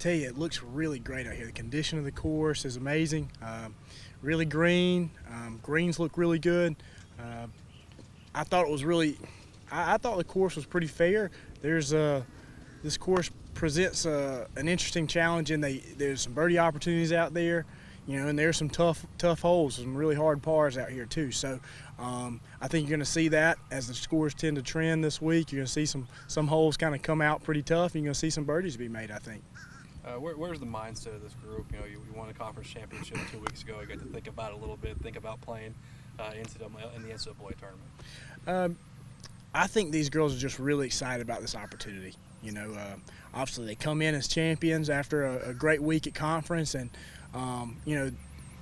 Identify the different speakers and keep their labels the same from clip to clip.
Speaker 1: tell you, it looks really great out here. The condition of the course is amazing. Really green. Greens look really good. I thought it was really. I thought the course was pretty fair. This course presents an interesting challenge, and there's some birdie opportunities out there, and there's some tough holes, some really hard pars out here too. So I think you're going to see that as the scores tend to trend this week. You're going to see some holes kind of come out pretty tough, and you're going to see some birdies be made, I think.
Speaker 2: Where's the mindset of this group? You won a conference championship 2 weeks ago. You got to think about it a little bit, think about playing in the NCAA tournament.
Speaker 1: I think these girls are just really excited about this opportunity. Obviously they come in as champions after a great week at conference, and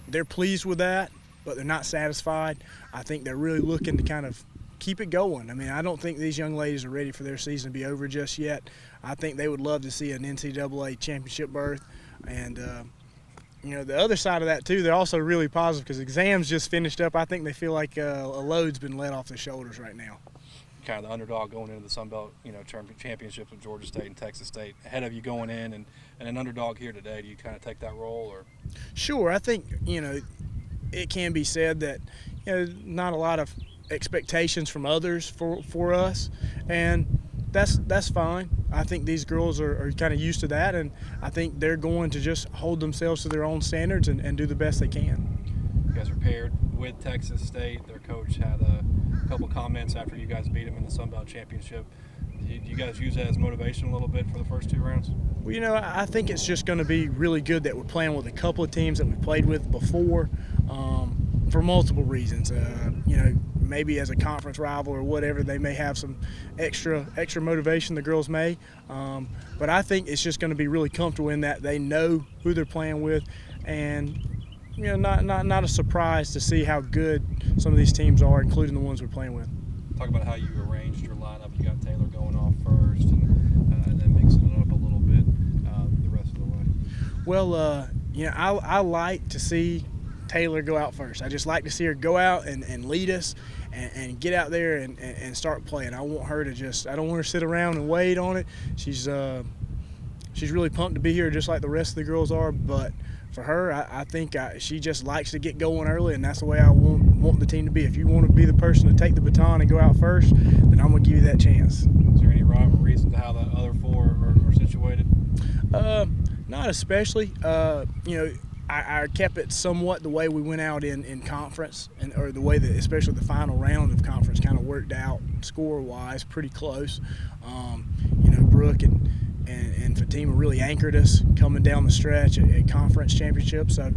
Speaker 1: they're pleased with that, but they're not satisfied. I think they're really looking to kind of keep it going. I mean, I don't think these young ladies are ready for their season to be over just yet. I think they would love to see an NCAA championship berth, and the other side of that too, they're also really positive because exams just finished up. I think they feel like a load's been let off their shoulders right now.
Speaker 2: Kind of the underdog going into the Sun Belt, championships with Georgia State and Texas State, ahead of you going in, and an underdog here today. Do you kind of take that role, or? Sure,
Speaker 1: I think it can be said that not a lot of expectations from others for us, and that's fine. I think these girls are kind of used to that, and I think they're going to just hold themselves to their own standards and do the best they can.
Speaker 2: You guys are paired with Texas State. Their coach had a couple comments after you guys beat them in the Sun Belt Championship. Do you guys use that as motivation a little bit for the first 2 rounds?
Speaker 1: Well, I think it's just going to be really good that we're playing with a couple of teams that we played with before for multiple reasons. Maybe as a conference rival or whatever, they may have some extra motivation, the girls may. But I think it's just going to be really comfortable in that they know who they're playing with, and not a surprise to see how good some of these teams are, including the ones we're playing with.
Speaker 2: Talk about how you arranged your lineup. You got Taylor going off first, and then mixing it up a little bit the rest of the way.
Speaker 1: Well, I like to see Taylor go out first. I just like to see her go out and lead us and get out there and start playing. I want her to I don't want her to sit around and wait on it. She's really pumped to be here, just like the rest of the girls are, but for her, I think she just likes to get going early, and that's the way I want the team to be. If you want to be the person to take the baton and go out first, then I'm going to give you that chance.
Speaker 2: Is there any rhyme or reason to how the other 4 are situated?
Speaker 1: Not especially. I kept it somewhat the way we went out in conference, or the way that especially the final round of conference kind of worked out score-wise, pretty close. Brooke and Fatima really anchored us coming down the stretch at conference championships. So,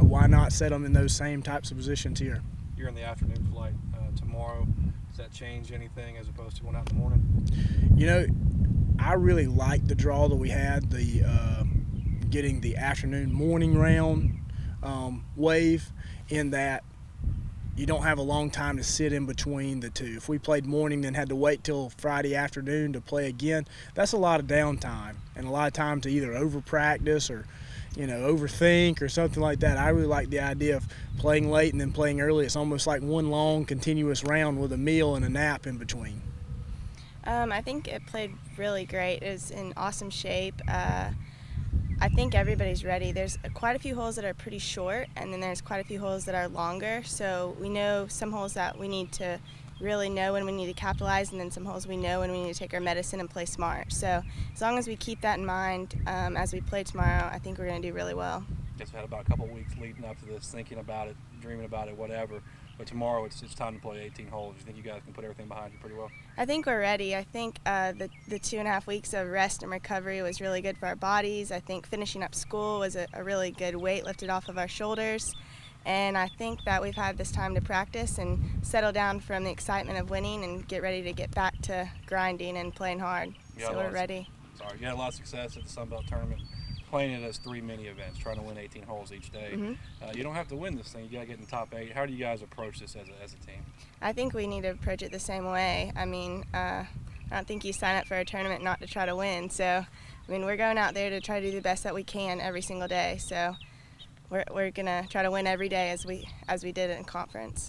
Speaker 1: why not set them in those same types of positions here?
Speaker 2: You're in the afternoon flight tomorrow. Does that change anything as opposed to one out in the morning?
Speaker 1: I really like the draw that we had, getting the afternoon morning round wave, in that you don't have a long time to sit in between the two. If we played morning then had to wait till Friday afternoon to play again, that's a lot of downtime and a lot of time to either over practice or overthink or something like that. I really like the idea of playing late and then playing early. It's almost like one long continuous round with a meal and a nap in between.
Speaker 3: I think it played really great. It was in awesome shape. I think everybody's ready. There's quite a few holes that are pretty short, and then there's quite a few holes that are longer. So we know some holes that we need to really know when we need to capitalize, and then some holes we know when we need to take our medicine and play smart. So as long as we keep that in mind as we play tomorrow, I think we're going to do really well.
Speaker 2: Guess we had about a couple of weeks leading up to this, thinking about it, dreaming about it, whatever. But tomorrow it's time to play 18 holes. Do you think you guys can put everything behind you pretty well?
Speaker 3: I think we're ready. I think the 2.5 weeks of rest and recovery was really good for our bodies. I think finishing up school was a really good weight lifted off of our shoulders. And I think that we've had this time to practice and settle down from the excitement of winning and get ready to get back to grinding and playing hard. So we're ready.
Speaker 2: You had a lot of success at the Sun Belt tournament, playing it as 3 mini events, trying to win 18 holes each day.
Speaker 3: Mm-hmm.
Speaker 2: You don't have to win this thing. You got to get in the top 8. How do you guys approach this as a team?
Speaker 3: I think we need to approach it the same way. I mean, I don't think you sign up for a tournament not to try to win. So, we're going out there to try to do the best that we can every single day. So we're going to try to win every day as we did in conference.